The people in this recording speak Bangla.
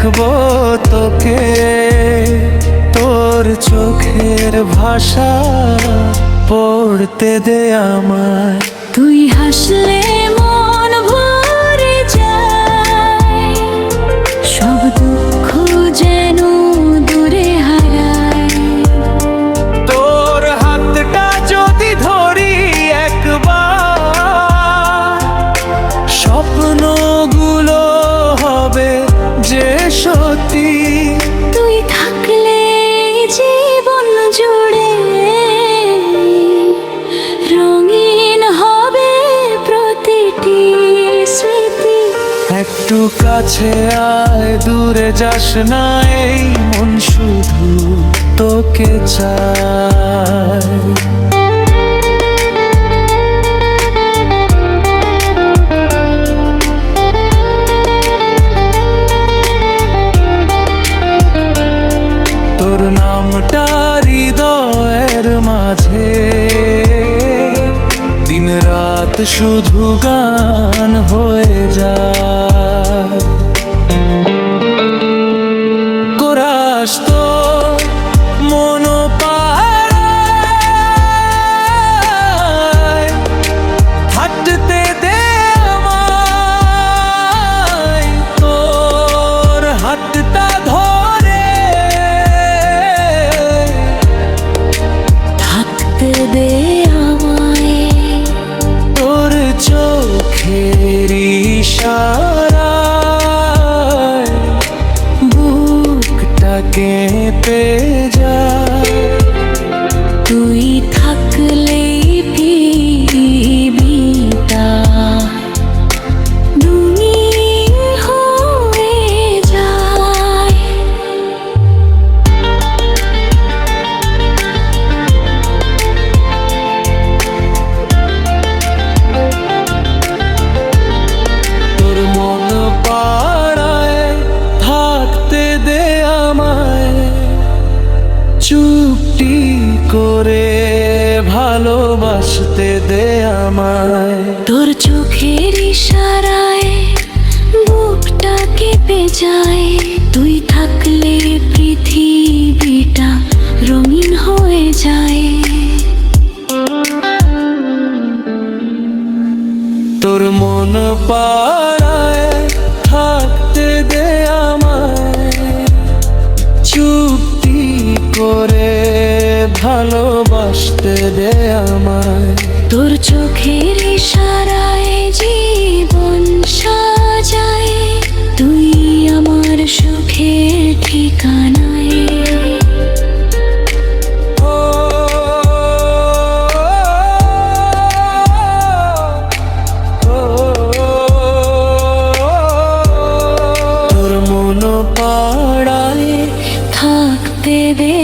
দেখবো তোকে, তোর চোখের ভাষা পড়তে দে আমায়। তুই হাসলে মন ভরে যায়, সব দুঃখ যেন দূরে হারায়। তোর হাতটা যদি ধরি একবার, স্বপ্নগুলো হবে যে সত্যি। তুই থাকলে জীবন জুড়ে রঙিন হবে প্রতিটি স্মৃতি। একটু কাছে আয়, দূরে যাস না, এই মন শুধু তোকে চায়। তোর নামটা হৃদয়ের মাঝে দিন রাত শুধু গান হয়ে যায়। কোরাস তো মন পাড়ায়, হাঁটতে দে আমায়, তোর হাতটা ধরে থাকতে দে আমায়। তোর চোখের ইশারায় বুকটা কেঁপে যায়। তুই থাকলেই পৃথিবীটা রঙিন হয়ে যায়। তোর মন পাড়ায় থাকতে দে আমায়, চুপটি করে ভালোবাসতে দে আমায়। তোর চোখের ইশারায় বুকটা কেঁপে যায়। তুই থাকলে পৃথিবীটা রঙিন হয়ে যায়। তোর মন পাড়ায় থাকতে দে আমায়, চুপটি করে ভালোবাসতে দে আমায়। তোর চোখের ইশারায় জীবন সাজায়, তুই আমার সুখের ঠিকানায়। ও, ও, তোর মন পাড়ায় থাকতে দে